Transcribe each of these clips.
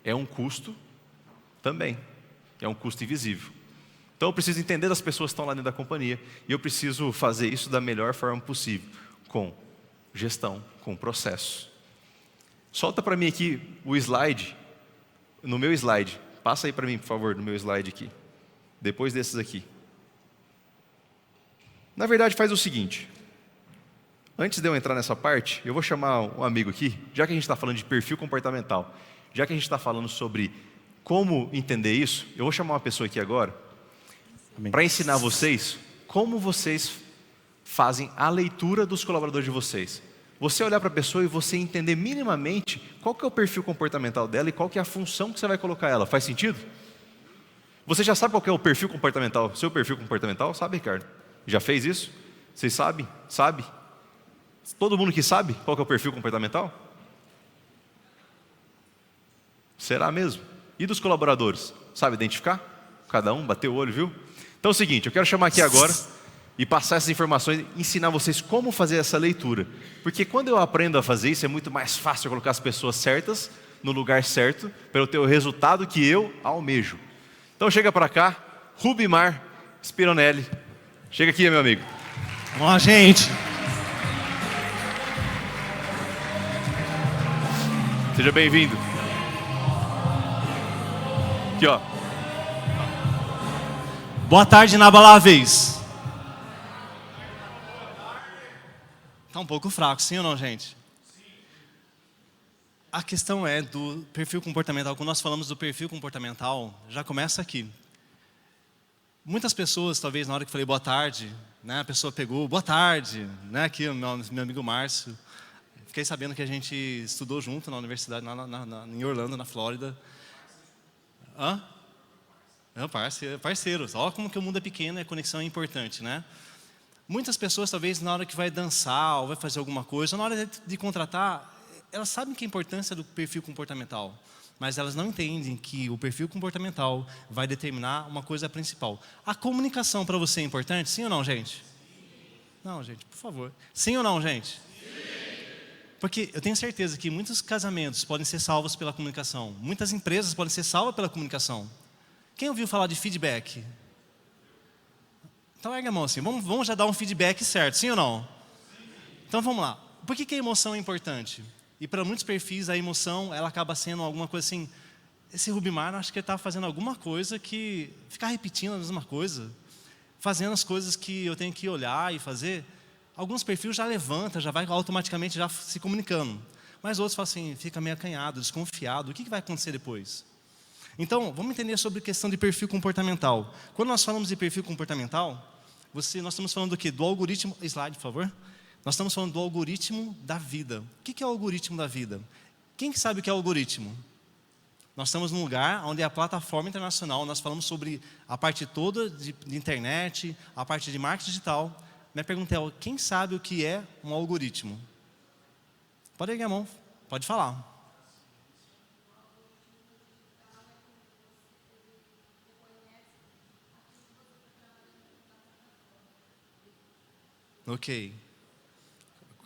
é um custo também, é um custo invisível. Então eu preciso entender das pessoas que estão lá dentro da companhia, e eu preciso fazer isso da melhor forma possível, com gestão, com processo. Solta para mim aqui o slide, no meu slide, passa aí para mim, por favor, no meu slide aqui, depois desses aqui. Na verdade, faz o seguinte, antes de eu entrar nessa parte, eu vou chamar um amigo aqui, já que a gente está falando de perfil comportamental, já que a gente está falando sobre como entender isso, eu vou chamar uma pessoa aqui agora, para ensinar vocês como vocês fazem a leitura dos colaboradores de vocês. Você olhar para a pessoa e você entender minimamente qual que é o perfil comportamental dela e qual que é a função que você vai colocar ela. Faz sentido? Você já sabe qual que é o perfil comportamental? Seu perfil comportamental? Sabe, Ricardo? Já fez isso? Vocês sabem? Sabe? Todo mundo que sabe qual que é o perfil comportamental? Será mesmo? E dos colaboradores? Sabe identificar? Cada um bateu o olho, viu? Então é o seguinte, eu quero chamar aqui agora e passar essas informações, ensinar vocês como fazer essa leitura. Porque quando eu aprendo a fazer isso, é muito mais fácil eu colocar as pessoas certas no lugar certo, para eu ter o resultado que eu almejo. Então chega para cá, Rubimar Spironelli. Chega aqui, meu amigo. Ó, gente. Seja bem-vindo. Aqui, ó. Boa tarde, inabaláveis. Tá um pouco fraco, sim ou não, gente? A questão é do perfil comportamental. Quando nós falamos do perfil comportamental, já começa aqui. Muitas pessoas, talvez na hora que falei boa tarde, né, a pessoa pegou, boa tarde, né, aqui o meu amigo Márcio. Fiquei sabendo que a gente estudou junto na universidade, em Orlando, na Flórida. Hã? Parceiros. Olha como que o mundo é pequeno e a conexão é importante, né? Muitas pessoas, talvez, na hora que vai dançar ou vai fazer alguma coisa, ou na hora de contratar, elas sabem que a importância do perfil comportamental, mas elas não entendem que o perfil comportamental vai determinar uma coisa principal. A comunicação para você é importante? Sim ou não, gente? Não, gente, por favor. Sim ou não, gente? Porque eu tenho certeza que muitos casamentos podem ser salvos pela comunicação. Muitas empresas podem ser salvas pela comunicação. Quem ouviu falar de feedback? Então ergue a mão assim, vamos já dar um feedback certo, sim ou não? Então vamos lá. Por que a emoção é importante? E para muitos perfis a emoção ela acaba sendo alguma coisa assim, esse Rubimar acho que ele está fazendo alguma coisa que, ficar repetindo a mesma coisa, fazendo as coisas que eu tenho que olhar e fazer. Alguns perfis já levanta, já vai automaticamente já se comunicando. Mas outros falam assim, fica meio acanhado, desconfiado, o que vai acontecer depois? Então, vamos entender sobre a questão de perfil comportamental. Quando nós falamos de perfil comportamental, nós estamos falando do quê? Do algoritmo, slide por favor. Nós estamos falando do algoritmo da vida. O que é o algoritmo da vida? Quem que sabe o que é o algoritmo? Nós estamos num lugar onde é a plataforma internacional, nós falamos sobre a parte toda de internet, a parte de marketing digital. Minha pergunta é, quem sabe o que é um algoritmo? Pode erguer a mão, pode falar. Ok.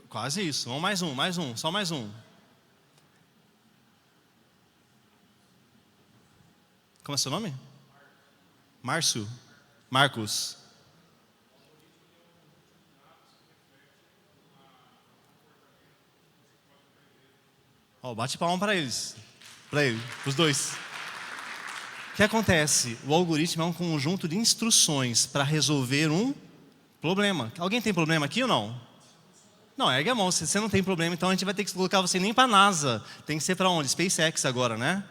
Quase isso. Vamos mais um, só mais um. Como é seu nome? Márcio. Marcos. Ó, bate palma para eles. Para ele, os dois. O que acontece? O algoritmo é um conjunto de instruções para resolver um problema. Alguém tem problema aqui ou não? Não, ergue a mão. Se você não tem problema, então a gente vai ter que colocar você nem para a NASA. Tem que ser para onde? SpaceX agora, né?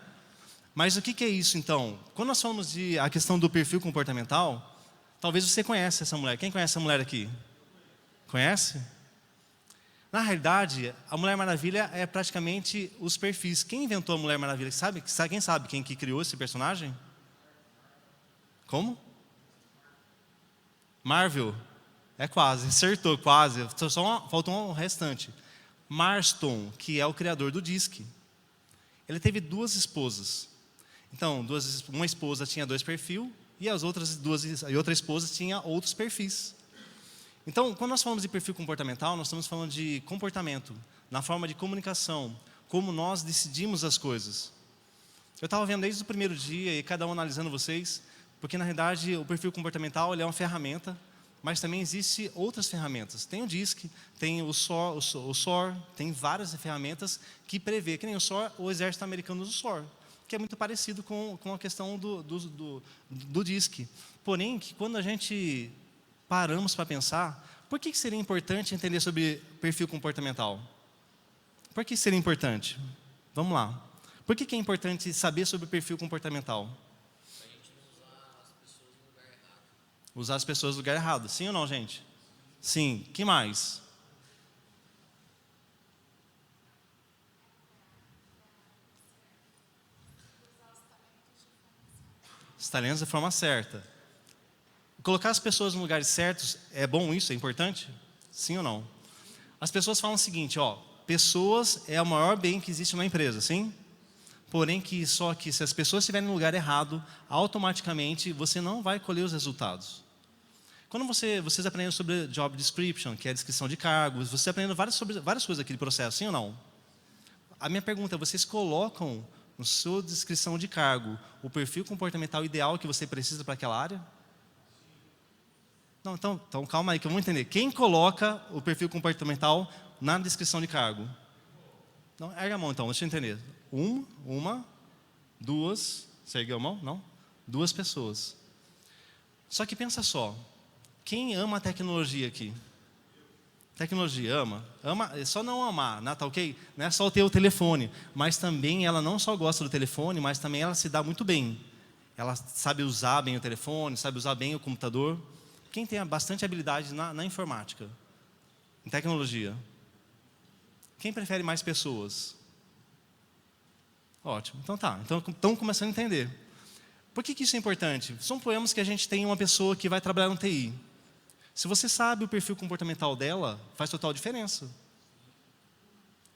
Mas o que é isso então? Quando nós falamos de a questão do perfil comportamental, talvez você conheça essa mulher. Quem conhece essa mulher aqui? Conhece? Na realidade, a Mulher Maravilha é praticamente os perfis. Quem inventou a Mulher Maravilha? Quem sabe quem que criou esse personagem? Como? Marvel. É quase, acertou quase. Faltou um restante. Marston, que é o criador do Disque. Ele teve 2 esposas. Então, uma esposa tinha 2 perfis e outra esposa tinha outros perfis. Então, quando nós falamos de perfil comportamental, nós estamos falando de comportamento, na forma de comunicação, como nós decidimos as coisas. Eu estava vendo desde o primeiro dia e cada um analisando vocês, porque na realidade o perfil comportamental ele é uma ferramenta, mas também existem outras ferramentas. Tem o DISC, tem o SOR, tem várias ferramentas que prevê, que nem o SOR, o exército americano usa o SOR, que é muito parecido com a questão do DISC. Porém, que quando a gente paramos para pensar, por que seria importante entender sobre perfil comportamental? Por que seria importante? Vamos lá. Por que é importante saber sobre o perfil comportamental? Para a gente não usar as pessoas no lugar errado. Usar as pessoas no lugar errado. Sim ou não, gente? Sim. Que mais? Os talentos da forma certa. Colocar as pessoas nos lugares certos, é bom isso? É importante? Sim ou não? As pessoas falam o seguinte, ó, pessoas é o maior bem que existe na empresa, sim? Porém, só que se as pessoas estiverem no lugar errado, automaticamente você não vai colher os resultados. Quando vocês aprendem sobre job description, que é a descrição de cargos, vocês aprendem sobre várias coisas daquele processo, sim ou não? A minha pergunta é, vocês colocam na sua descrição de cargo o perfil comportamental ideal que você precisa para aquela área? Não, então calma aí que eu vou entender. Quem coloca o perfil comportamental na descrição de cargo? Não, erga a mão então, deixa eu entender. Uma, duas, você ergueu a mão? Não? Duas pessoas. Só que pensa só, quem ama a tecnologia aqui? Tecnologia, ama? Ama, é só não amar, né, tá ok? Não é só ter o telefone, mas também ela não só gosta do telefone, mas também ela se dá muito bem. Ela sabe usar bem o telefone, sabe usar bem o computador. Quem tem bastante habilidade na informática? Em tecnologia? Quem prefere mais pessoas? Ótimo, então tá. Então estamos começando a entender. Por que isso é importante? Suponhamos que a gente tem uma pessoa que vai trabalhar no TI. Se você sabe o perfil comportamental dela, faz total diferença.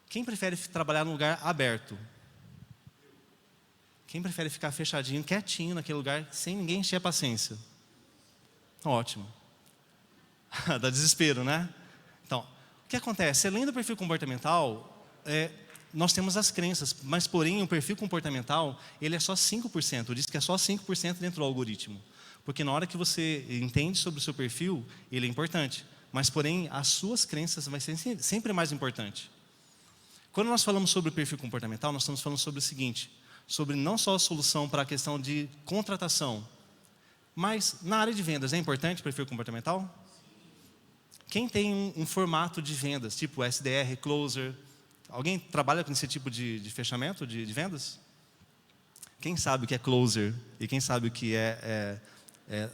Quem prefere trabalhar num lugar aberto? Quem prefere ficar fechadinho, quietinho naquele lugar, sem ninguém encher a paciência? Ótimo. Dá desespero, né? Então, o que acontece? Além do perfil comportamental, nós temos as crenças, mas porém o perfil comportamental, ele é só 5%, diz que é só 5% dentro do algoritmo. Porque na hora que você entende sobre o seu perfil, ele é importante. Mas porém, as suas crenças vai ser sempre mais importante. Quando nós falamos sobre o perfil comportamental, nós estamos falando sobre o seguinte, sobre não só a solução para a questão de contratação, mas na área de vendas é importante o perfil comportamental? Quem tem um formato de vendas, tipo SDR, Closer, alguém trabalha com esse tipo de fechamento de vendas? Quem sabe o que é Closer e quem sabe o que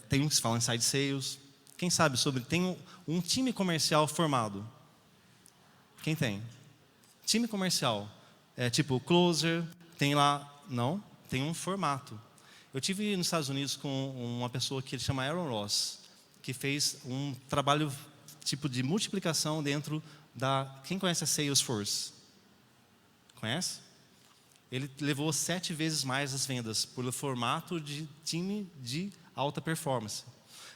tem um que se fala Inside Sales? Quem sabe sobre, tem um time comercial formado? Quem tem? Time comercial, tipo Closer, tem lá, não, tem um formato. Eu tive nos Estados Unidos com uma pessoa que ele chama Aaron Ross, que fez um trabalho tipo de multiplicação dentro quem conhece a Salesforce? Conhece? Ele levou 7 vezes mais as vendas pelo formato de time de alta performance.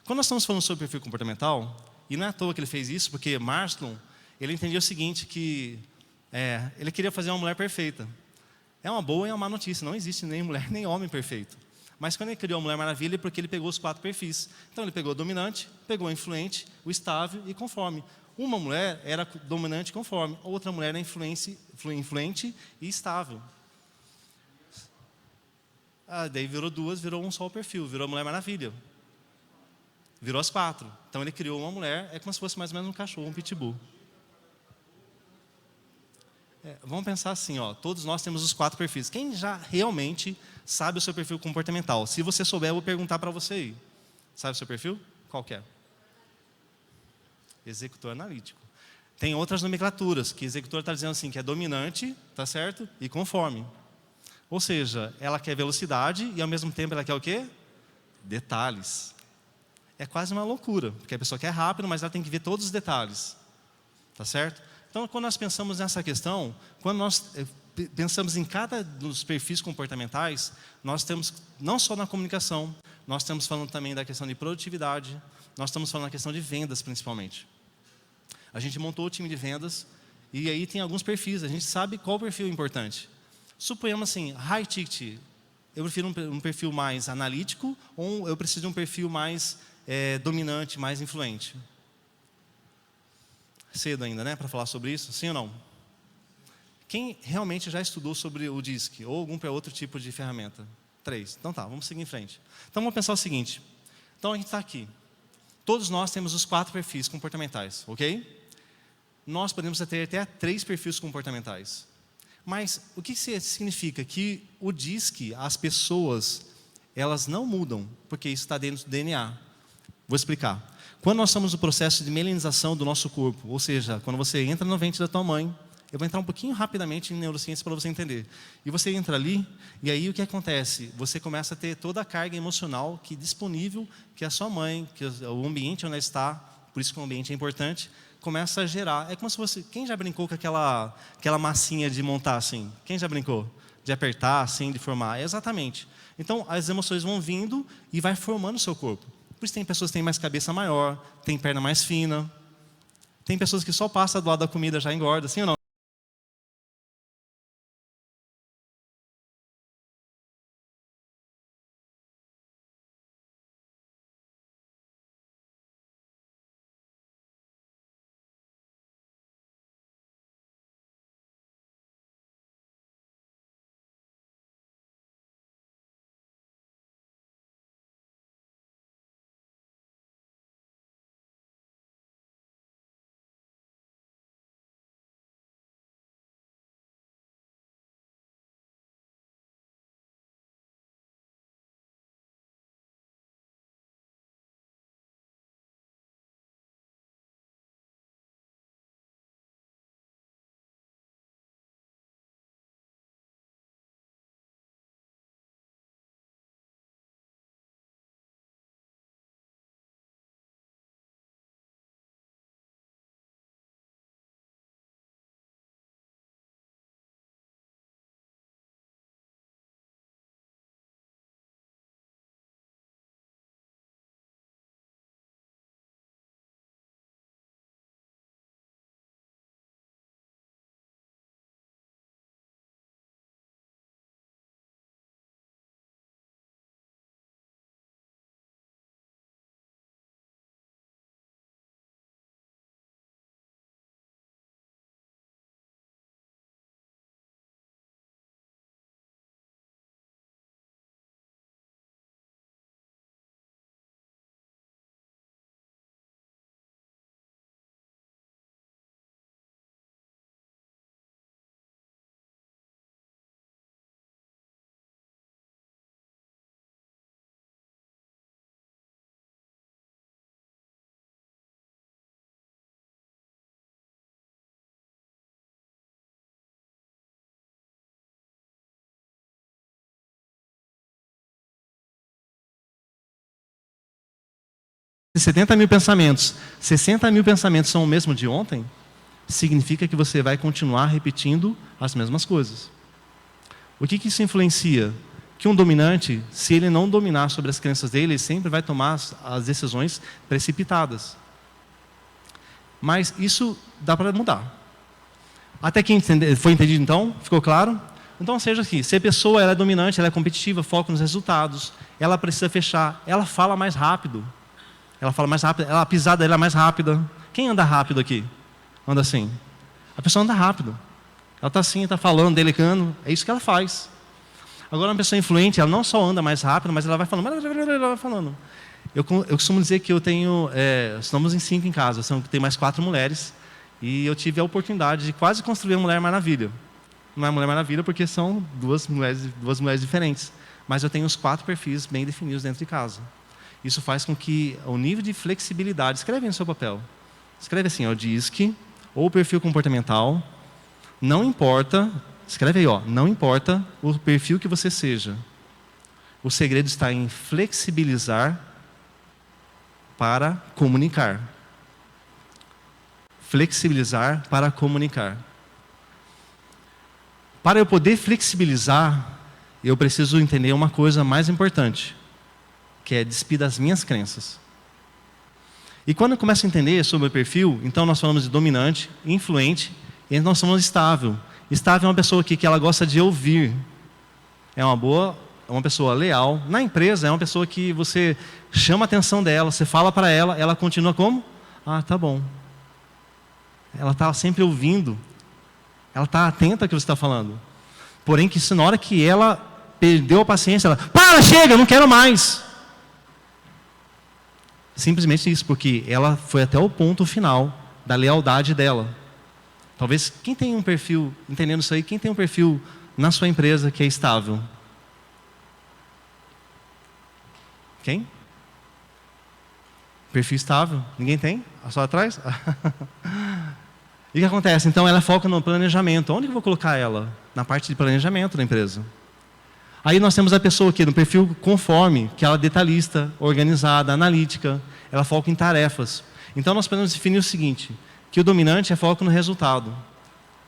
Quando nós estamos falando sobre perfil comportamental, e não é à toa que ele fez isso, porque Maslow's, ele entendia o seguinte, que ele queria fazer uma mulher perfeita. É uma boa e uma má notícia, não existe nem mulher nem homem perfeito. Mas quando ele criou a Mulher Maravilha, é porque ele pegou os 4 perfis. Então ele pegou o dominante, pegou o influente, o estável e conforme. Uma mulher era dominante e conforme, outra mulher era influente e estável. Daí virou um só o perfil, virou a Mulher Maravilha. Virou as 4. Então ele criou uma mulher, é como se fosse mais ou menos um cachorro, um pitbull. Vamos pensar assim, ó, todos nós temos os 4 perfis. Quem já realmente sabe o seu perfil comportamental? Se você souber, eu vou perguntar para você aí. Sabe o seu perfil? Qual que é? Executor analítico. Tem outras nomenclaturas, que executor está dizendo assim, que é dominante, tá certo? E conforme. Ou seja, ela quer velocidade e ao mesmo tempo ela quer o quê? Detalhes. É quase uma loucura, porque a pessoa quer rápido, mas ela tem que ver todos os detalhes. Tá certo? Então, quando nós pensamos nessa questão, quando nós pensamos em cada dos perfis comportamentais, nós temos, não só na comunicação, nós estamos falando também da questão de produtividade, nós estamos falando da questão de vendas, principalmente. A gente montou o time de vendas, e aí tem alguns perfis, a gente sabe qual perfil é importante. Suponhamos assim, high ticket, eu prefiro um perfil mais analítico ou eu preciso de um perfil mais dominante, mais influente? Cedo ainda, né, para falar sobre isso, sim ou não? Quem realmente já estudou sobre o DISC ou algum outro tipo de ferramenta? 3. Então tá, vamos seguir em frente. Então vamos pensar o seguinte. Então a gente está aqui. Todos nós temos os 4 perfis comportamentais, ok? Nós podemos ter até 3 perfis comportamentais. Mas o que significa? Que o DISC, as pessoas, elas não mudam, porque isso está dentro do DNA. Vou explicar. Quando nós estamos no processo de melanização do nosso corpo, ou seja, quando você entra no ventre da tua mãe, eu vou entrar um pouquinho rapidamente em neurociência para você entender. E você entra ali, e aí o que acontece? Você começa a ter toda a carga emocional que disponível, que a sua mãe, que o ambiente onde ela está, por isso que o ambiente é importante, começa a gerar. É como se fosse... Quem já brincou com aquela massinha de montar assim? Quem já brincou? De apertar assim, de formar? Exatamente. Então, as emoções vão vindo e vai formando o seu corpo. Por isso tem pessoas que têm mais cabeça maior, tem perna mais fina. Tem pessoas que só passam do lado da comida já engorda, sim ou não? Se 70 mil pensamentos, 60 mil pensamentos são o mesmo de ontem, significa que você vai continuar repetindo as mesmas coisas. O que isso influencia? Que um dominante, se ele não dominar sobre as crenças dele, ele sempre vai tomar as decisões precipitadas. Mas isso dá para mudar. Até que foi entendido então? Ficou claro? Então seja aqui, se a pessoa ela é dominante, ela é competitiva, foca nos resultados, ela precisa fechar, ela fala mais rápido. A pisada dela é mais rápida. Quem anda rápido aqui? Anda assim. A pessoa anda rápido. Ela está assim, está falando, delicando. É isso que ela faz. Agora, uma pessoa influente, ela não só anda mais rápido, mas ela vai falando. Eu costumo dizer que eu tenho... estamos em 5 em casa, tem mais 4 mulheres. E eu tive a oportunidade de quase construir uma Mulher Maravilha. Não é Mulher Maravilha porque são duas mulheres diferentes. Mas eu tenho os 4 perfis bem definidos dentro de casa. Isso faz com que o nível de flexibilidade... Escreve aí no seu papel. Escreve assim, o DISC, ou o perfil comportamental. Não importa... Escreve aí, não importa o perfil que você seja. O segredo está em flexibilizar para comunicar. Flexibilizar para comunicar. Para eu poder flexibilizar, eu preciso entender uma coisa mais importante, que é despir das minhas crenças. E quando eu começo a entender sobre o perfil, então nós falamos de dominante, influente, e nós falamos de estável. Estável é uma pessoa que ela gosta de ouvir. É uma boa é uma pessoa leal. Na empresa, é uma pessoa que você chama a atenção dela, você fala para ela, ela continua como? Ah, tá bom. Ela está sempre ouvindo. Ela está atenta ao que você está falando. Porém, que se na hora que ela perdeu a paciência, ela, para, chega, eu não quero mais. Simplesmente isso, porque ela foi até o ponto final da lealdade dela. Talvez, quem tem um perfil, entendendo isso aí, quem tem um perfil na sua empresa que é estável? Quem? Perfil estável? Ninguém tem? Só atrás? E o que acontece? Então ela foca no planejamento. Onde eu vou colocar ela? Na parte de planejamento da empresa. Aí nós temos a pessoa aqui no perfil conforme, que ela é detalhista, organizada, analítica. Ela foca em tarefas. Então nós podemos definir o seguinte, que o dominante é foco no resultado.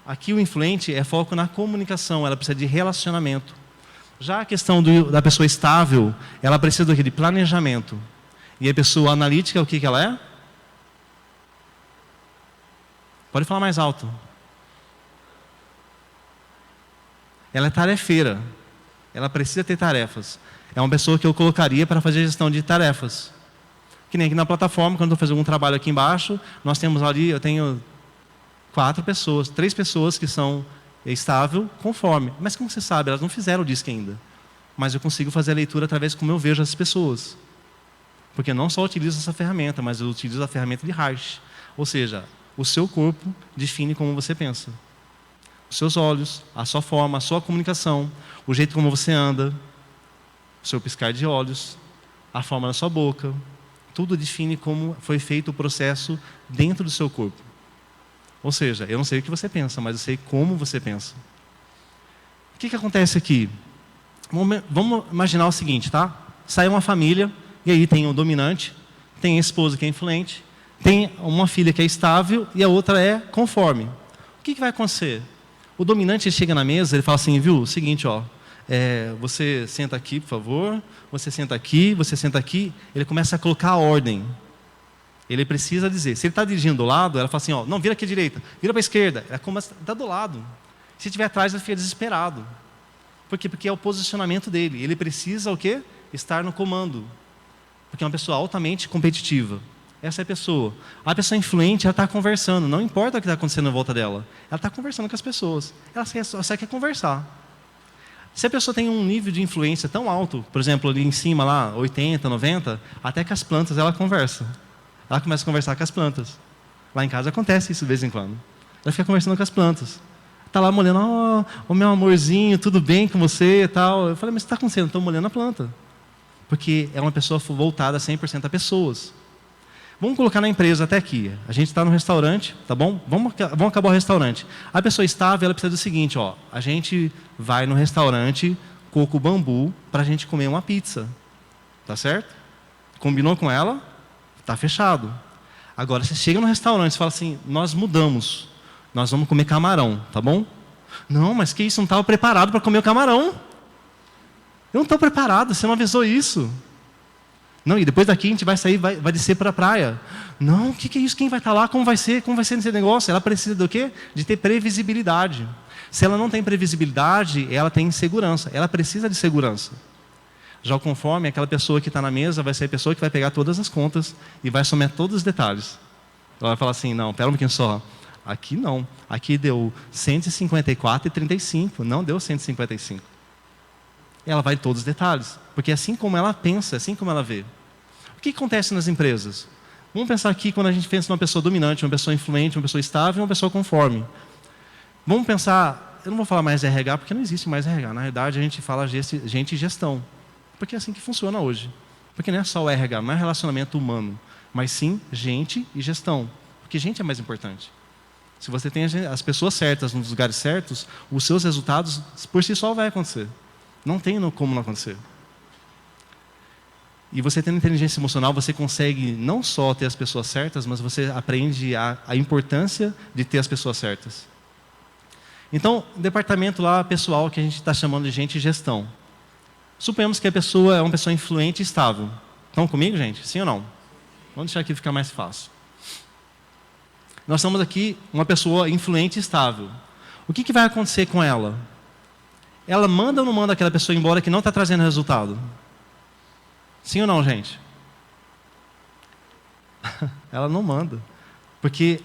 Aqui o influente é foco na comunicação, ela precisa de relacionamento. Já a questão da pessoa estável, ela precisa do quê? De planejamento. E a pessoa analítica, o que ela é? Pode falar mais alto. Ela é tarefeira. Ela precisa ter tarefas. É uma pessoa que eu colocaria para fazer gestão de tarefas. Que nem aqui na plataforma, quando eu estou fazendo um trabalho aqui embaixo, nós temos ali, eu tenho 3 pessoas que são estável, conforme. Mas como você sabe, elas não fizeram o DISC ainda. Mas eu consigo fazer a leitura através de como eu vejo as pessoas. Porque eu não só utilizo essa ferramenta, mas eu utilizo a ferramenta de Harsh. Ou seja, o seu corpo define como você pensa. Os seus olhos, a sua forma, a sua comunicação, o jeito como você anda, o seu piscar de olhos, a forma da sua boca, tudo define como foi feito o processo dentro do seu corpo. Ou seja, eu não sei o que você pensa, mas eu sei como você pensa. O que acontece aqui? Vamos imaginar o seguinte, tá? Sai uma família, e aí tem o dominante, tem a esposa que é influente, tem uma filha que é estável e a outra é conforme. O que vai acontecer? O dominante ele chega na mesa, ele fala assim, viu, o seguinte, ó, você senta aqui, por favor, você senta aqui, você senta aqui. Ele começa a colocar a ordem. Ele precisa dizer, se ele está dirigindo do lado, ela fala assim, ó, não, vira aqui à direita, vira para a esquerda. Ela começa a dar do lado. Se estiver atrás, ele fica desesperado. Por quê? Porque é o posicionamento dele. Ele precisa o quê? Estar no comando. Porque é uma pessoa altamente competitiva. Essa é a pessoa. A pessoa influente, ela está conversando. Não importa o que está acontecendo em volta dela. Ela está conversando com as pessoas. Ela só quer conversar. Se a pessoa tem um nível de influência tão alto, por exemplo, ali em cima, lá, 80, 90, até com as plantas ela conversa. Ela começa a conversar com as plantas. Lá em casa acontece isso de vez em quando. Ela fica conversando com as plantas. Está lá molhando, meu amorzinho, tudo bem com você e tal. Eu falei, mas o que está acontecendo? Estou molhando a planta. Porque é uma pessoa voltada 100% a pessoas. Vamos colocar na empresa até aqui. A gente está no restaurante, tá bom? Vamos acabar o restaurante. A pessoa estável, ela precisa do seguinte, ó. A gente vai no restaurante Coco Bambu para a gente comer uma pizza. Tá certo? Combinou com ela? Tá fechado. Agora, você chega no restaurante e fala assim, nós mudamos. Nós vamos comer camarão, tá bom? Não, mas que isso? Não estava preparado para comer o camarão. Eu não estou preparado, você não avisou isso. Não, e depois daqui a gente vai sair, vai descer para a praia. Não, o que é isso? Quem vai estar lá? Como vai ser? Como vai ser nesse negócio? Ela precisa do quê? De ter previsibilidade. Se ela não tem previsibilidade, ela tem insegurança. Ela precisa de segurança. Já o conforme, aquela pessoa que está na mesa vai ser a pessoa que vai pegar todas as contas e vai somar todos os detalhes. Ela vai falar assim, não, pera um pouquinho só. Aqui não. Aqui deu 154,35. Não deu 155. Ela vai em todos os detalhes. Porque é assim como ela pensa, é assim como ela vê. O que acontece nas empresas? Vamos pensar aqui quando a gente pensa numa pessoa dominante, uma pessoa influente, uma pessoa estável e uma pessoa conforme. Vamos pensar, eu não vou falar mais RH, porque não existe mais RH. Na verdade, a gente fala gente e gestão. Porque é assim que funciona hoje. Porque não é só o RH, não é relacionamento humano, mas sim gente e gestão. Porque gente é mais importante. Se você tem as pessoas certas nos lugares certos, os seus resultados por si só vai acontecer. Não tem como não acontecer. E você tendo inteligência emocional, você consegue não só ter as pessoas certas, mas você aprende a importância de ter as pessoas certas. Então, o departamento lá pessoal que a gente está chamando de gente e gestão. Suponhamos que a pessoa é uma pessoa influente e estável. Estão comigo, gente? Sim ou não? Vamos deixar aqui ficar mais fácil. Nós estamos aqui uma pessoa influente e estável. O que vai acontecer com ela? ela manda ou não manda aquela pessoa embora que não está trazendo resultado? Sim ou não, gente? Ela não manda. Porque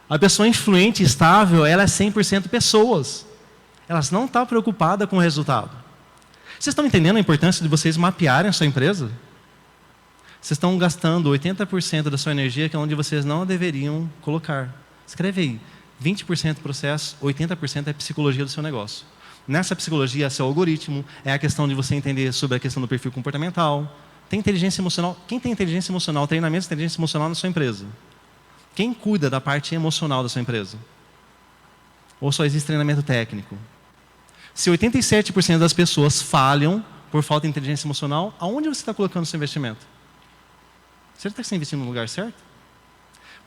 a pessoa influente e estável, ela é 100% pessoas. Elas não estão preocupadas com o resultado. Vocês estão entendendo a importância de vocês mapearem a sua empresa? Vocês estão gastando 80% da sua energia que é onde vocês não deveriam colocar. Escreve aí. 20% processo, 80% é psicologia do seu negócio. Nessa psicologia, é seu algoritmo, é a questão de você entender sobre a questão do perfil comportamental. Tem inteligência emocional. Quem tem inteligência emocional, treinamento de inteligência emocional na sua empresa? Quem cuida da parte emocional da sua empresa? Ou só existe treinamento técnico? Se 87% das pessoas falham por falta de inteligência emocional, aonde você está colocando o seu investimento? Você está se investindo no lugar certo?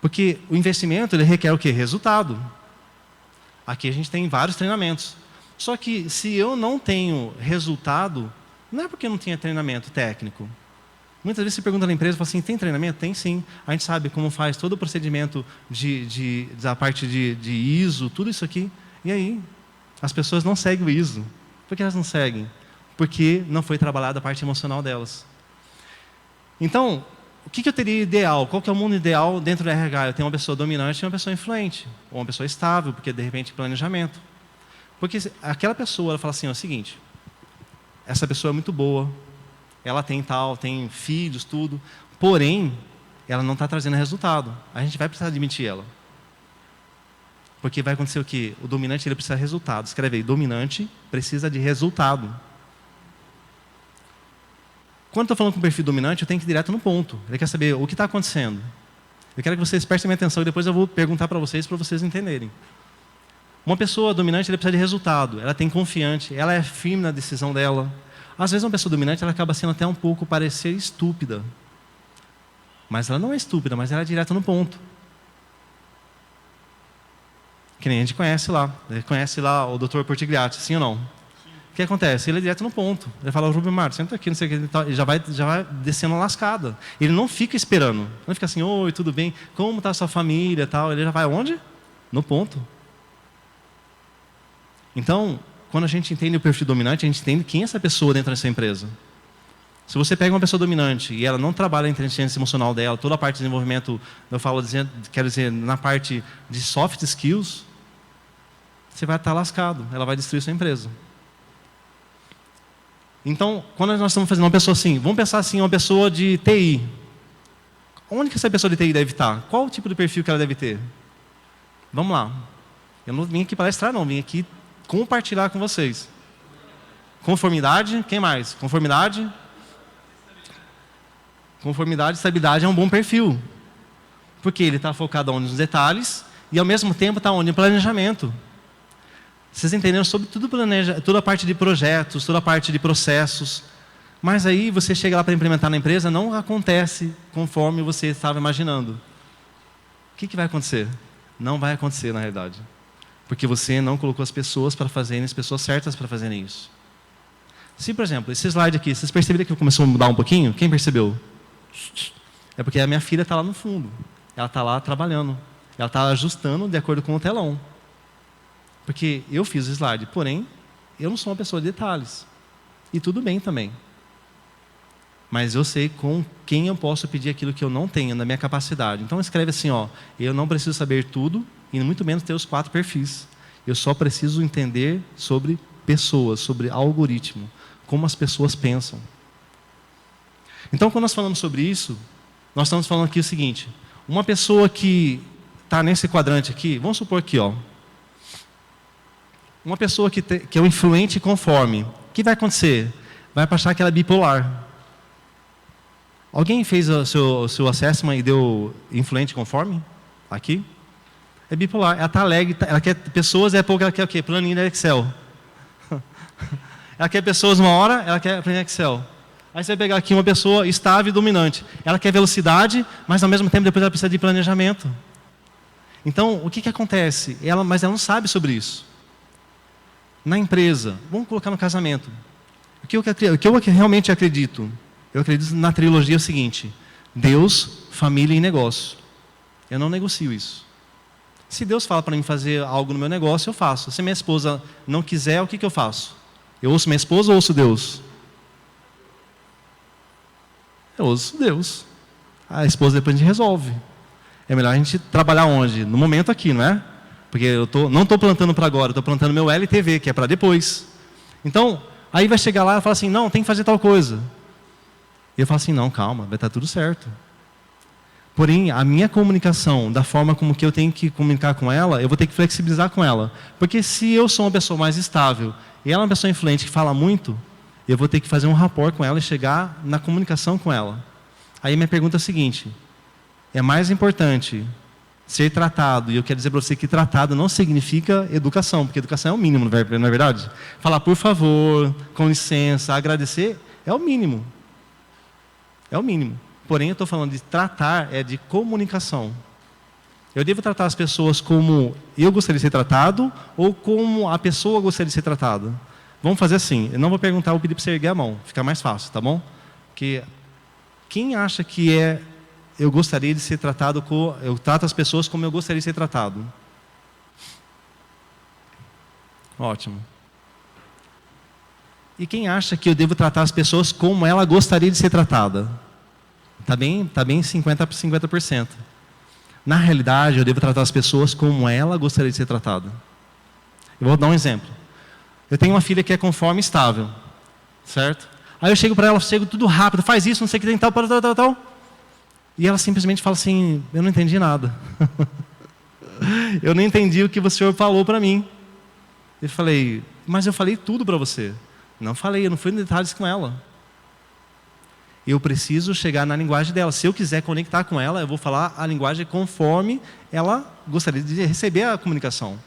Porque o investimento ele requer o quê? Resultado. Aqui a gente tem vários treinamentos. Só que se eu não tenho resultado, não é porque eu não tenha treinamento técnico. Muitas vezes você pergunta na empresa, fala assim, tem treinamento? Tem sim. A gente sabe como faz todo o procedimento da parte de ISO, tudo isso aqui. E aí? As pessoas não seguem o ISO. Por que elas não seguem? Porque não foi trabalhada a parte emocional delas. Então, o que eu teria ideal? Qual que é o mundo ideal dentro do RH? Eu tenho uma pessoa dominante e uma pessoa influente. Ou uma pessoa estável, porque de repente planejamento. Porque aquela pessoa, ela fala assim, é o seguinte, essa pessoa é muito boa, ela tem filhos, tudo, porém, ela não está trazendo resultado. A gente vai precisar admitir ela. Porque vai acontecer o quê? O dominante ele precisa de resultado. Escreve aí, dominante precisa de resultado. Quando estou falando com o perfil dominante, eu tenho que ir direto no ponto. Ele quer saber o que está acontecendo. Eu quero que vocês prestem atenção e depois eu vou perguntar para vocês entenderem. Uma pessoa dominante ela precisa de resultado. Ela tem confiante, ela é firme na decisão dela. Às vezes uma pessoa dominante ela acaba sendo até um pouco parecer estúpida. Mas ela não é estúpida, mas ela é direto no ponto. Que nem a gente conhece lá. Conhece lá o Dr. Portigliatti, sim ou não? Sim. O que acontece? Ele é direto no ponto. Ele fala, Rubem Martins, senta aqui, não sei o que. Ele já vai descendo a lascada. Ele não fica esperando. Não fica assim, oi, tudo bem? Como está a sua família? Tal. Ele já vai onde? No ponto. Então, quando a gente entende o perfil dominante, a gente entende quem é essa pessoa dentro dessa empresa. Se você pega uma pessoa dominante e ela não trabalha a inteligência emocional dela, toda a parte de desenvolvimento, quero dizer, na parte de soft skills, você vai estar lascado, ela vai destruir sua empresa. Então, quando nós estamos fazendo uma pessoa assim, vamos pensar assim, uma pessoa de TI. Onde que essa pessoa de TI deve estar? Qual o tipo de perfil que ela deve ter? Vamos lá. Eu não vim aqui palestrar, não, vim aqui compartilhar com vocês. Conformidade, quem mais? Conformidade, estabilidade é um bom perfil. Porque ele está focado onde? Nos detalhes e ao mesmo tempo está onde? No planejamento. Vocês entenderam sobre tudo toda a parte de projetos, toda a parte de processos. Mas aí você chega lá para implementar na empresa, não acontece conforme você estava imaginando. O que vai acontecer? Não vai acontecer na realidade. Porque você não colocou as pessoas as pessoas certas para fazerem isso. Se, por exemplo, esse slide aqui, vocês perceberam que começou a mudar um pouquinho? Quem percebeu? É porque a minha filha está lá no fundo. Ela está lá trabalhando. Ela está ajustando de acordo com o telão. Porque eu fiz o slide, porém, eu não sou uma pessoa de detalhes. E tudo bem também. Mas eu sei com quem eu posso pedir aquilo que eu não tenho, na minha capacidade. Então escreve assim, ó, eu não preciso saber tudo, e muito menos ter os 4 perfis. Eu só preciso entender sobre pessoas, sobre algoritmo, como as pessoas pensam. Então, quando nós falamos sobre isso, nós estamos falando aqui o seguinte, uma pessoa que está nesse quadrante aqui, vamos supor aqui, ó, uma pessoa que é um influente conforme, o que vai acontecer? Vai achar que ela é bipolar. Alguém fez o seu assessment e deu influente conforme? Aqui? É bipolar. Ela está alegre, ela quer pessoas, é pouco, ela quer o quê? Planilha Excel. Ela quer pessoas uma hora, ela quer planilha Excel. Aí você vai pegar aqui uma pessoa estável e dominante. Ela quer velocidade, mas ao mesmo tempo depois ela precisa de planejamento. Então, o que acontece? Mas ela não sabe sobre isso. Na empresa, vamos colocar no casamento. O que eu realmente acredito? Eu acredito na trilogia seguinte: Deus, família e negócio. Eu não negocio isso. Se Deus fala para mim fazer algo no meu negócio, eu faço. Se minha esposa não quiser, o que eu faço? Eu ouço minha esposa ou ouço Deus? Eu ouço Deus. A esposa depois a gente resolve. É melhor a gente trabalhar onde? No momento aqui, não é? Porque eu não estou plantando para agora, estou plantando meu LTV, que é para depois. Então, aí vai chegar lá e falar assim, não, tem que fazer tal coisa. E eu falo assim, não, calma, vai estar tudo certo. Porém, a minha comunicação, da forma como que eu tenho que comunicar com ela, eu vou ter que flexibilizar com ela. Porque se eu sou uma pessoa mais estável e ela é uma pessoa influente que fala muito, eu vou ter que fazer um rapport com ela e chegar na comunicação com ela. Aí minha pergunta é a seguinte, é mais importante ser tratado, e eu quero dizer para você que tratado não significa educação, porque educação é o mínimo, não é verdade? Falar por favor, com licença, agradecer, é o mínimo. É o mínimo. Porém, eu estou falando de tratar, é de comunicação. Eu devo tratar as pessoas como eu gostaria de ser tratado ou como a pessoa gostaria de ser tratada? Vamos fazer assim, eu não vou perguntar, vou pedir para você erguer a mão, fica mais fácil, tá bom? Porque quem acha que eu gostaria de ser tratado, eu trato as pessoas como eu gostaria de ser tratado? Ótimo. E quem acha que eu devo tratar as pessoas como ela gostaria de ser tratada? Está bem 50%. Na realidade, eu devo tratar as pessoas como ela gostaria de ser tratada. Eu vou dar um exemplo. Eu tenho uma filha que é conforme estável, certo? Aí eu chego para ela, chego tudo rápido, faz isso, não sei o que tem tal. E ela simplesmente fala assim, eu não entendi nada. Eu não entendi o que o senhor falou para mim. Eu falei, mas eu falei tudo para você. Não falei, eu não fui em detalhes com ela. Eu preciso chegar na linguagem dela. Se eu quiser conectar com ela, eu vou falar a linguagem conforme ela gostaria de receber a comunicação.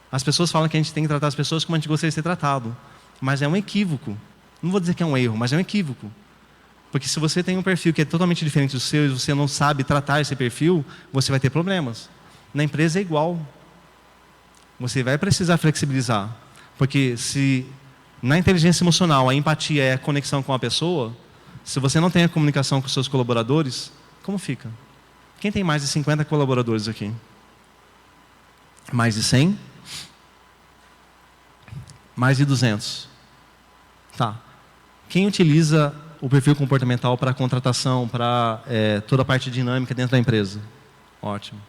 As pessoas falam que a gente tem que tratar as pessoas como a gente gostaria de ser tratado. Mas é um equívoco. Não vou dizer que é um erro, mas é um equívoco. Porque se você tem um perfil que é totalmente diferente do seu e você não sabe tratar esse perfil, você vai ter problemas. Na empresa é igual. Você vai precisar flexibilizar. Porque se na inteligência emocional a empatia é a conexão com a pessoa, se você não tem a comunicação com os seus colaboradores, como fica? Quem tem mais de 50 colaboradores aqui? Mais de 100? Mais de 200? Tá. Quem utiliza o perfil comportamental para contratação, para toda a parte dinâmica dentro da empresa? Ótimo.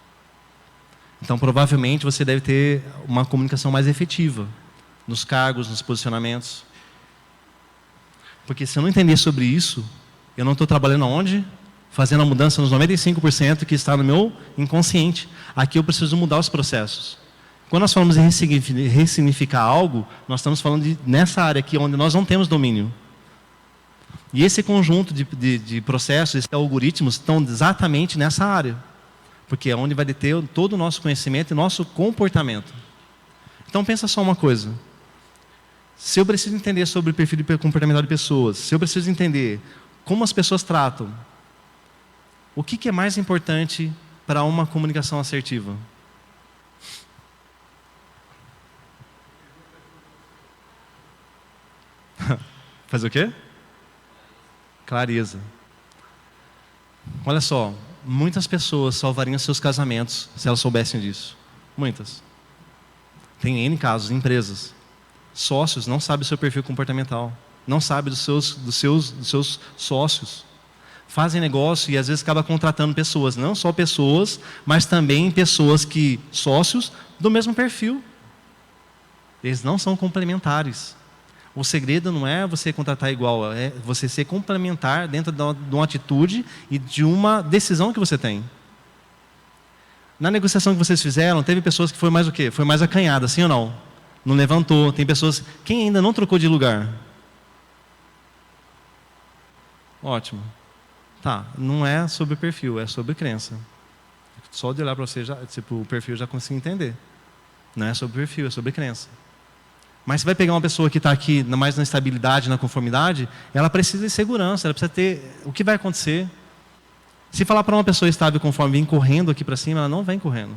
Então, provavelmente, você deve ter uma comunicação mais efetiva nos cargos, nos posicionamentos. Porque se eu não entender sobre isso, eu não estou trabalhando aonde? Fazendo a mudança nos 95% que está no meu inconsciente. Aqui eu preciso mudar os processos. Quando nós falamos em ressignificar algo, nós estamos falando nessa área aqui, onde nós não temos domínio. E esse conjunto de processos, esses algoritmos, estão exatamente nessa área. Porque é onde vai deter todo o nosso conhecimento e nosso comportamento. Então pensa só uma coisa. Se eu preciso entender sobre o perfil comportamental de pessoas, se eu preciso entender como as pessoas tratam, o que é mais importante para uma comunicação assertiva? Fazer o quê? Clareza. Olha só, muitas pessoas salvariam seus casamentos se elas soubessem disso. Muitas. Tem N casos, empresas. Sócios não sabem o seu perfil comportamental. Não sabem dos seus sócios. Fazem negócio e às vezes acaba contratando pessoas. Não só pessoas, mas também pessoas sócios do mesmo perfil. Eles não são complementares. O segredo não é você contratar igual, é você ser complementar dentro de uma atitude e de uma decisão que você tem. Na negociação que vocês fizeram, teve pessoas que foi mais o quê? Foi mais acanhada, sim ou não? Não levantou. Tem pessoas... Quem ainda não trocou de lugar? Ótimo. Tá, não é sobre perfil, é sobre crença. Só de olhar para você, o perfil já consigo entender. Não é sobre perfil, é sobre crença. Mas você vai pegar uma pessoa que está aqui mais na estabilidade, na conformidade, ela precisa de segurança, ela precisa ter... O que vai acontecer? Se falar para uma pessoa estável conforme vir correndo aqui para cima, ela não vem correndo.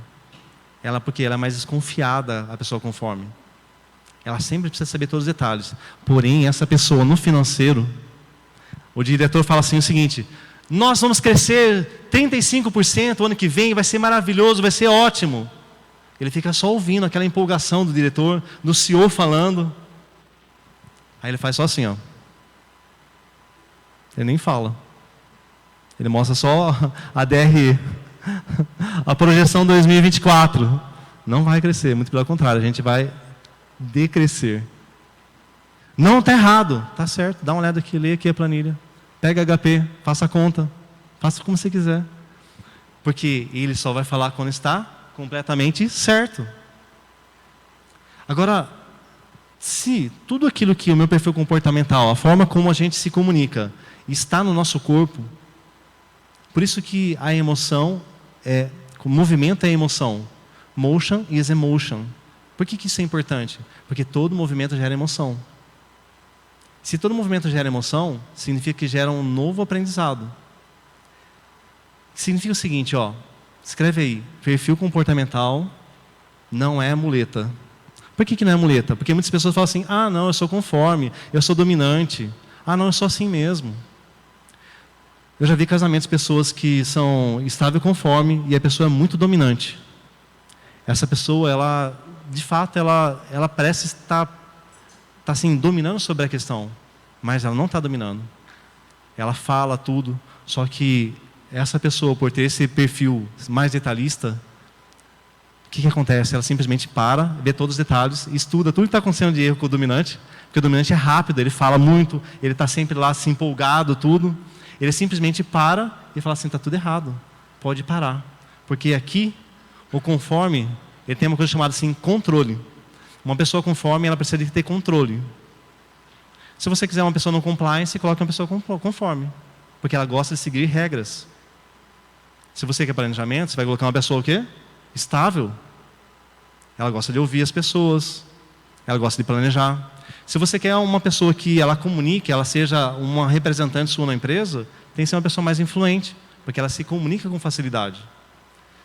Porque ela é mais desconfiada, a pessoa conforme. Ela sempre precisa saber todos os detalhes. Porém, essa pessoa no financeiro, o diretor fala assim o seguinte: nós vamos crescer 35% o ano que vem, vai ser maravilhoso, vai ser ótimo. Ele fica só ouvindo aquela empolgação do diretor, do CEO falando. Aí ele faz só assim, ó. Ele nem fala. Ele mostra só a DRE. A projeção 2024. Não vai crescer, muito pelo contrário, a gente vai decrescer. Não, está errado. Está certo, dá uma olhada aqui, lê aqui a planilha. Pega HP, faça a conta. Faça como você quiser. Porque ele só vai falar quando está completamente certo. Agora, se tudo aquilo que o meu perfil comportamental, a forma como a gente se comunica, está no nosso corpo, por isso que a emoção o movimento é emoção. Motion is emotion. Por que isso é importante? Porque todo movimento gera emoção. Se todo movimento gera emoção, significa que gera um novo aprendizado. Significa o seguinte, ó, escreve aí, perfil comportamental não é muleta. Por que não é muleta? Porque muitas pessoas falam assim, ah, não, eu sou conforme, eu sou dominante. Ah, não, eu sou assim mesmo. Eu já vi casamentos de pessoas que são estável conforme e a pessoa é muito dominante. Essa pessoa, ela, de fato, ela parece estar assim, dominando sobre a questão, mas ela não está dominando. Ela fala tudo, só que essa pessoa, por ter esse perfil mais detalhista, o que acontece? Ela simplesmente para, vê todos os detalhes, estuda tudo que está acontecendo de erro com o dominante, porque o dominante é rápido, ele fala muito, ele está sempre lá, assim, empolgado, tudo. Ele simplesmente para e fala assim, está tudo errado, pode parar. Porque aqui, o conforme, ele tem uma coisa chamada assim, controle. Uma pessoa conforme, ela precisa de ter controle. Se você quiser uma pessoa no compliance, coloque uma pessoa conforme. Porque ela gosta de seguir regras. Se você quer planejamento, você vai colocar uma pessoa o quê? Estável. Ela gosta de ouvir as pessoas. Ela gosta de planejar. Se você quer uma pessoa que ela comunique, ela seja uma representante sua na empresa, tem que ser uma pessoa mais influente, porque ela se comunica com facilidade.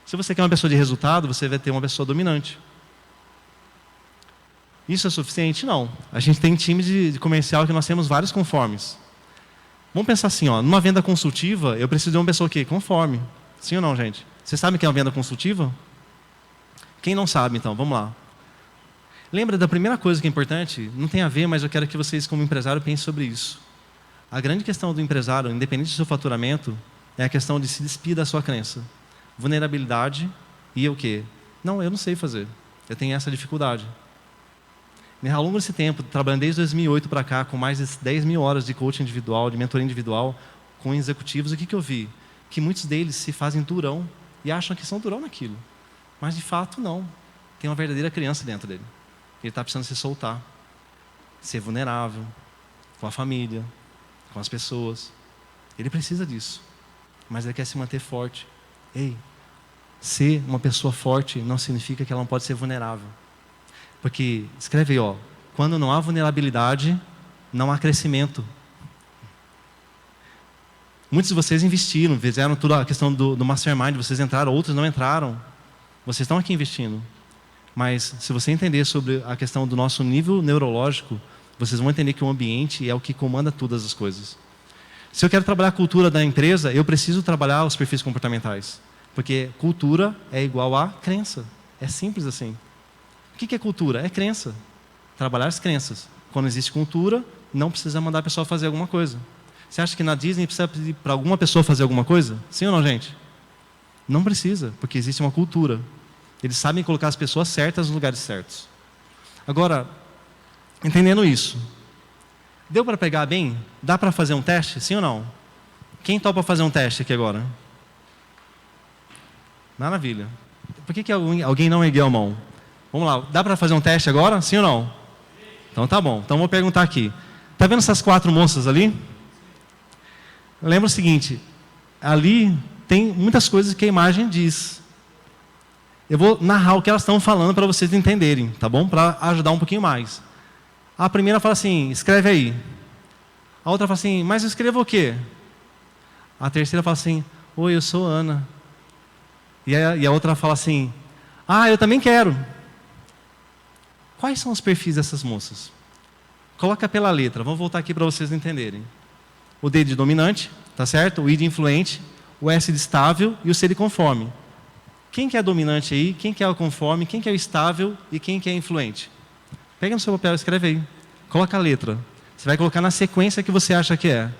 Se você quer uma pessoa de resultado, você vai ter uma pessoa dominante. Isso é suficiente? Não. A gente tem time de comercial que nós temos vários conformes. Vamos pensar assim, ó, numa venda consultiva, eu preciso de uma pessoa que conforme. Sim ou não, gente? Vocês sabem o que é uma venda consultiva? Quem não sabe, então, vamos lá. Lembra da primeira coisa que é importante? Não tem a ver, mas eu quero que vocês, como empresário, pensem sobre isso. A grande questão do empresário, independente do seu faturamento, é a questão de se despir da sua crença. Vulnerabilidade e o quê? Não, eu não sei fazer. Eu tenho essa dificuldade. Ao longo desse tempo, trabalhando desde 2008 para cá, com mais de 10 mil horas de coaching individual, de mentoria individual, com executivos, o que eu vi? Que muitos deles se fazem durão e acham que são durão naquilo. Mas, de fato, não. Tem uma verdadeira criança dentro dele. Ele está precisando se soltar, ser vulnerável, com a família, com as pessoas. Ele precisa disso, mas ele quer se manter forte. Ei, ser uma pessoa forte não significa que ela não pode ser vulnerável. Porque, escreve aí, ó, quando não há vulnerabilidade, não há crescimento. Muitos de vocês investiram, fizeram toda a questão do mastermind, vocês entraram, outros não entraram. Vocês estão aqui investindo. Mas, se você entender sobre a questão do nosso nível neurológico, vocês vão entender que o ambiente é o que comanda todas as coisas. Se eu quero trabalhar a cultura da empresa, eu preciso trabalhar os perfis comportamentais. Porque cultura é igual a crença. É simples assim. O que é cultura? É crença. Trabalhar as crenças. Quando existe cultura, não precisa mandar a pessoa fazer alguma coisa. Você acha que na Disney precisa pedir para alguma pessoa fazer alguma coisa? Sim ou não, gente? Não precisa, porque existe uma cultura. Eles sabem colocar as pessoas certas nos lugares certos. Agora, entendendo isso, deu para pegar bem? Dá para fazer um teste? Sim ou não? Quem topa fazer um teste aqui agora? Maravilha. Por que alguém não ergueu a mão? Vamos lá, dá para fazer um teste agora? Sim ou não? Então tá bom. Então vou perguntar aqui. Está vendo essas 4 moças ali? Lembra o seguinte, ali tem muitas coisas que a imagem diz. Eu vou narrar o que elas estão falando para vocês entenderem, tá bom? Para ajudar um pouquinho mais. A primeira fala assim, escreve aí. A outra fala assim, mas eu escrevo o quê? A terceira fala assim, oi, eu sou Ana. E a outra fala assim, ah, eu também quero. Quais são os perfis dessas moças? Coloca pela letra, vamos voltar aqui para vocês entenderem. O D de dominante, tá certo? O I de influente, o S de estável e o C de conforme. Quem que é dominante aí? Quem que é o conforme? Quem que é o estável? E quem que é influente? Pega no seu papel e escreve aí. Coloca a letra. Você vai colocar na sequência que você acha que é.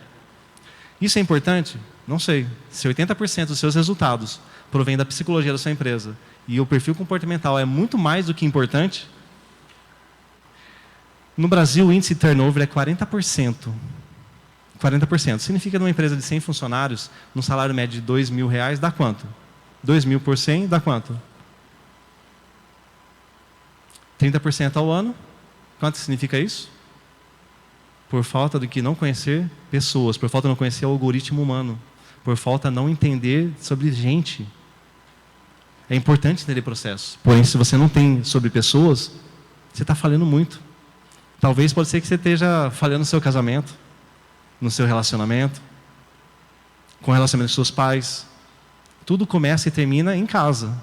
Isso é importante? Não sei. Se 80% dos seus resultados provém da psicologia da sua empresa e o perfil comportamental é muito mais do que importante, no Brasil o índice de turnover é 40%. 40%. Significa numa empresa de 100 funcionários, num salário médio de R$2.000, dá quanto? 2.000 por 100, dá quanto? 30% ao ano. Quanto significa isso? Por falta de que não conhecer pessoas, por falta de não conhecer o algoritmo humano, por falta de não entender sobre gente. É importante entender processo. Porém, se você não tem sobre pessoas, você está falhando muito. Talvez pode ser que você esteja falhando no seu casamento, no seu relacionamento, com o relacionamento dos seus pais. Tudo começa e termina em casa.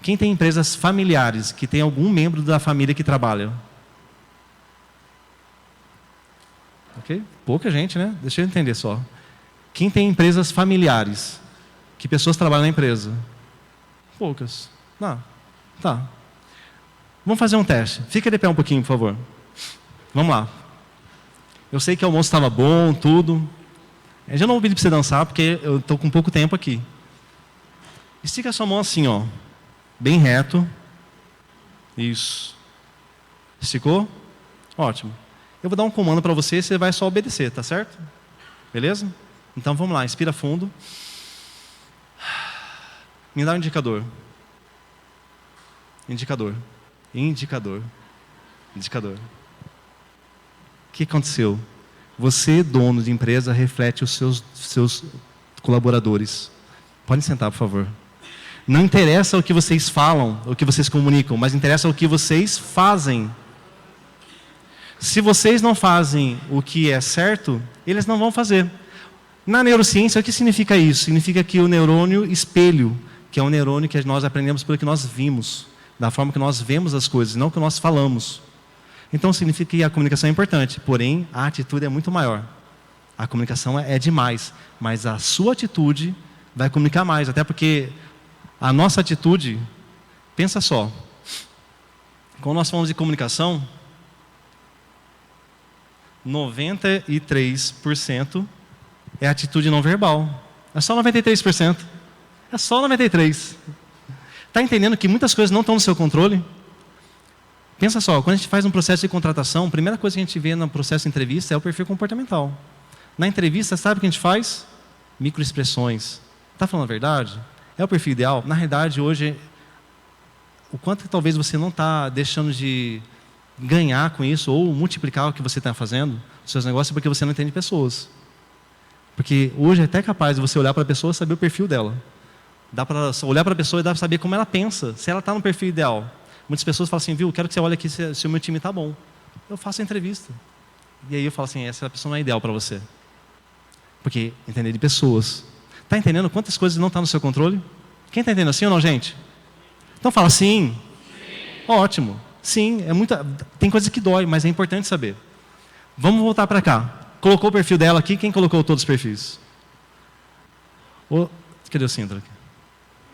Quem tem empresas familiares, que tem algum membro da família que trabalha? Ok? Pouca gente, né? Deixa eu entender só. Quem tem empresas familiares, que pessoas trabalham na empresa? Poucas. Não. Tá. Vamos fazer um teste. Fica de pé um pouquinho, por favor. Vamos lá. Eu sei que o almoço estava bom, tudo. Eu já não vou pedir para você dançar, porque eu estou com pouco tempo aqui. Estica a sua mão assim, ó. Bem reto. Isso. Esticou? Ótimo. Eu vou dar um comando para você e você vai só obedecer, tá certo? Beleza? Então vamos lá, inspira fundo. Me dá um indicador. Indicador. Indicador. Indicador. O que aconteceu? Você, dono de empresa, reflete os seus colaboradores. Podem sentar, por favor. Não interessa o que vocês falam, o que vocês comunicam, mas interessa o que vocês fazem. Se vocês não fazem o que é certo, eles não vão fazer. Na neurociência, o que significa isso? Significa que o neurônio espelho, que é um neurônio que nós aprendemos pelo que nós vimos, da forma que nós vemos as coisas, não que nós falamos. Então significa que a comunicação é importante, porém a atitude é muito maior. A comunicação é demais, mas a sua atitude vai comunicar mais, até porque a nossa atitude, pensa só, quando nós falamos de comunicação, 93% é atitude não verbal. É só 93%. É só 93%. Está entendendo que muitas coisas não estão no seu controle? Pensa só, quando a gente faz um processo de contratação, a primeira coisa que a gente vê no processo de entrevista é o perfil comportamental. Na entrevista, sabe o que a gente faz? Microexpressões. Está falando a verdade? É o perfil ideal? Na realidade, hoje, o quanto que talvez você não está deixando de ganhar com isso ou multiplicar o que você está fazendo, os seus negócios, porque você não entende pessoas. Porque hoje é até capaz de você olhar para a pessoa e saber o perfil dela. Dá para olhar para a pessoa e dá para saber como ela pensa, se ela está no perfil ideal. Muitas pessoas falam assim, viu, quero que você olhe aqui se o meu time está bom. Eu faço a entrevista. E aí eu falo assim, essa pessoa não é ideal para você. Porque entender de pessoas. Está entendendo quantas coisas não estão no seu controle? Quem está entendendo assim ou não, gente? Então fala sim. Ótimo. Sim, tem coisas que dói, mas é importante saber. Vamos voltar para cá. Colocou o perfil dela aqui, quem colocou todos os perfis? Cadê o Sintra?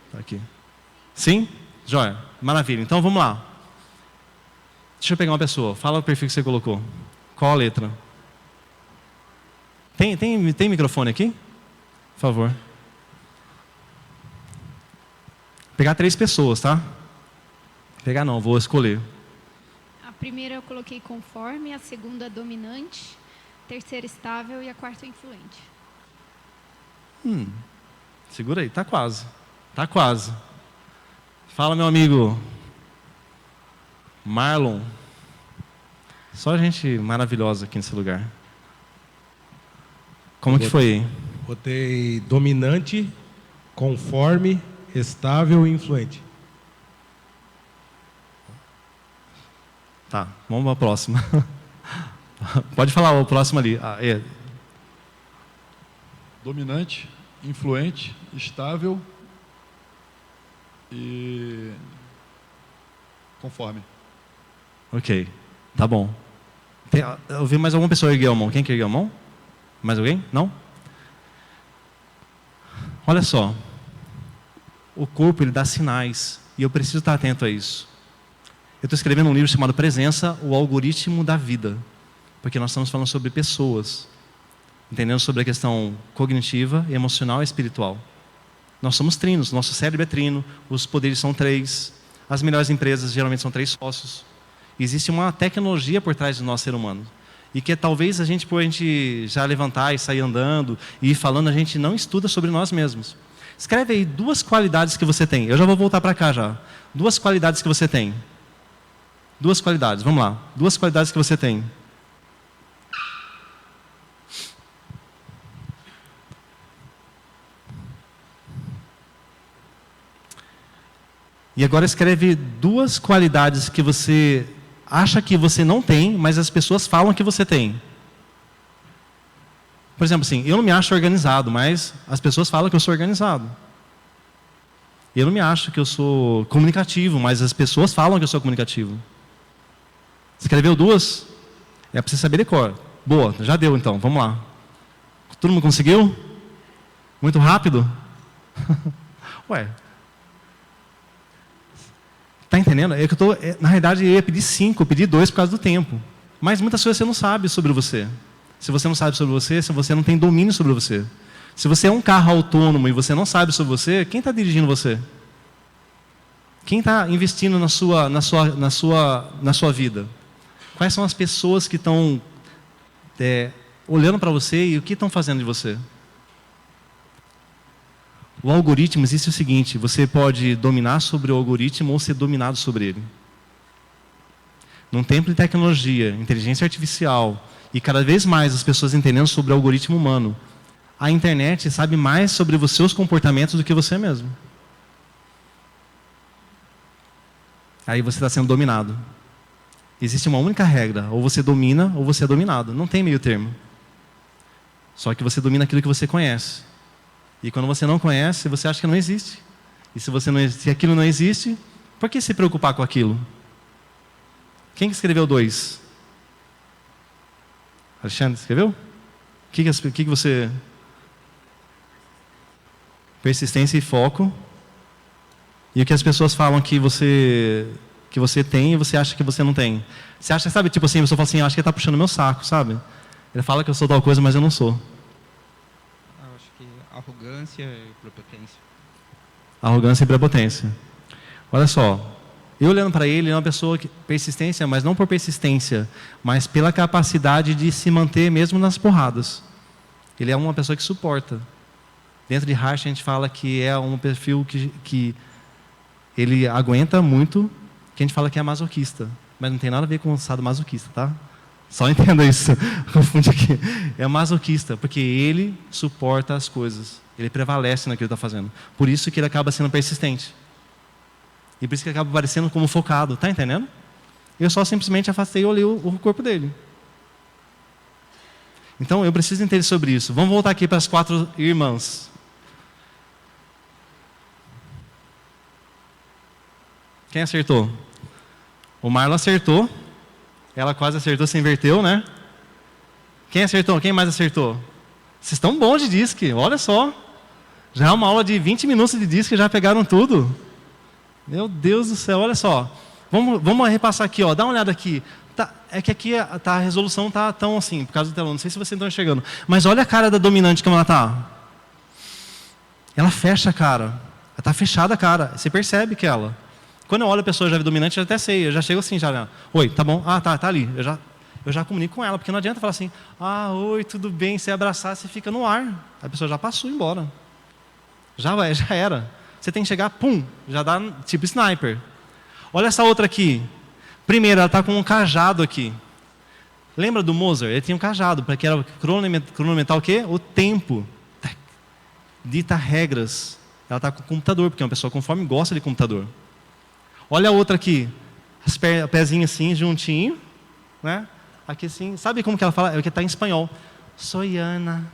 Está aqui. Sim? Jóia. Maravilha. Então vamos lá. Deixa eu pegar uma pessoa. Fala o perfil que você colocou. Qual a letra? Tem microfone aqui? Por favor. Pegar 3 pessoas, tá? Pegar não, vou escolher. A primeira eu coloquei conforme, a segunda dominante, a terceira estável e a quarta influente. Segura aí, tá quase. Tá quase. Fala, meu amigo Marlon. Só gente maravilhosa aqui nesse lugar. Como que foi aí? Botei dominante, conforme, estável e influente. Tá, vamos para a próxima. Pode falar o próximo ali. Dominante, influente, estável e conforme. Ok, tá bom. Eu vi mais alguma pessoa erguer a mão. Quem que ergueu a mão? Mais alguém? Não? Olha só. O corpo, ele dá sinais. E eu preciso estar atento a isso. Eu estou escrevendo um livro chamado Presença, o algoritmo da vida. Porque nós estamos falando sobre pessoas, entendendo sobre a questão cognitiva, emocional e espiritual. Nós somos trinos, nosso cérebro é trino, os poderes são 3, as melhores empresas geralmente são 3 sócios. Existe uma tecnologia por trás do nosso ser humano. E que talvez por a gente já levantar e sair andando e ir falando, a gente não estuda sobre nós mesmos. Escreve aí 2 qualidades que você tem. Eu já vou voltar para cá já. 2 qualidades que você tem. 2 qualidades, vamos lá. 2 qualidades que você tem. E agora escreve 2 qualidades que você acha que você não tem, mas as pessoas falam que você tem. Por exemplo, assim, eu não me acho organizado, mas as pessoas falam que eu sou organizado. Eu não me acho que eu sou comunicativo, mas as pessoas falam que eu sou comunicativo. Escreveu 2? É para você saber de cor. Boa, já deu então, vamos lá. Todo mundo conseguiu? Muito rápido? Ué. Está entendendo? É que na realidade, eu ia pedir 5, eu pedi 2 por causa do tempo. Mas muitas coisas você não sabe sobre você. Se você não sabe sobre você, se você não tem domínio sobre você. Se você é um carro autônomo e você não sabe sobre você, quem está dirigindo você? Quem está investindo na sua vida? Quais são as pessoas que estão olhando para você e o que estão fazendo de você? O algoritmo existe o seguinte: você pode dominar sobre o algoritmo ou ser dominado sobre ele. Num tempo de tecnologia, inteligência artificial e cada vez mais as pessoas entendendo sobre o algoritmo humano, a internet sabe mais sobre os seus comportamentos do que você mesmo. Aí você está sendo dominado. Existe uma única regra: ou você domina ou você é dominado. Não tem meio termo. Só que você domina aquilo que você conhece. E quando você não conhece, você acha que não existe. E se aquilo não existe, por que se preocupar com aquilo? Quem que escreveu 2? Alexandre, escreveu? O que você... Persistência e foco. E o que as pessoas falam que você tem e você acha que você não tem. Você acha, sabe, tipo assim, a pessoa fala assim, acho que ele está puxando meu saco, sabe? Ele fala que eu sou tal coisa, mas eu não sou. Eu acho que arrogância e prepotência. Arrogância e prepotência. Olha só, eu olhando para ele é uma pessoa que persistência, mas não por persistência, mas pela capacidade de se manter mesmo nas porradas. Ele é uma pessoa que suporta. Dentro de Harsh a gente fala que é um perfil que ele aguenta muito, que a gente fala que é masoquista, mas não tem nada a ver com o sadomasoquista, tá? Só entenda isso, confunde aqui. É masoquista, porque ele suporta as coisas, ele prevalece naquilo que ele está fazendo. Por isso que ele acaba sendo persistente. E por isso que ele acaba parecendo como focado, tá entendendo? Eu só simplesmente afastei e olhei o corpo dele. Então eu preciso entender sobre isso. Vamos voltar aqui para as 4 irmãs. Quem acertou? O Marlon acertou. Ela quase acertou, se inverteu, né? Quem acertou? Quem mais acertou? Vocês estão bons de disque, olha só. Já é uma aula de 20 minutos de disque, já pegaram tudo. Meu Deus do céu, olha só. Vamos repassar aqui, ó. Dá uma olhada aqui. É que aqui a resolução está tão assim, por causa do telão. Não sei se vocês estão enxergando. Mas olha a cara da dominante como ela está. Ela fecha a cara. Ela está fechada a cara. Você percebe que ela... Quando eu olho a pessoa já dominante, eu já até sei. Eu já chego assim, já. Oi, tá bom? Ah, tá ali. Eu já comunico com ela, porque não adianta falar assim, oi, tudo bem, se abraçar, você fica no ar. A pessoa já passou embora. Já era. Você tem que chegar, pum, já dá tipo sniper. Olha essa outra aqui. Primeiro, ela está com um cajado aqui. Lembra do Mozart? Ele tinha um cajado, para que era cronometrar o quê? O tempo. Dita regras. Ela está com o computador, porque é uma pessoa com fome gosta de computador. Olha a outra aqui. O pezinho assim, juntinho. Né? Aqui assim. Sabe como que ela fala? É que está em espanhol. Soiana.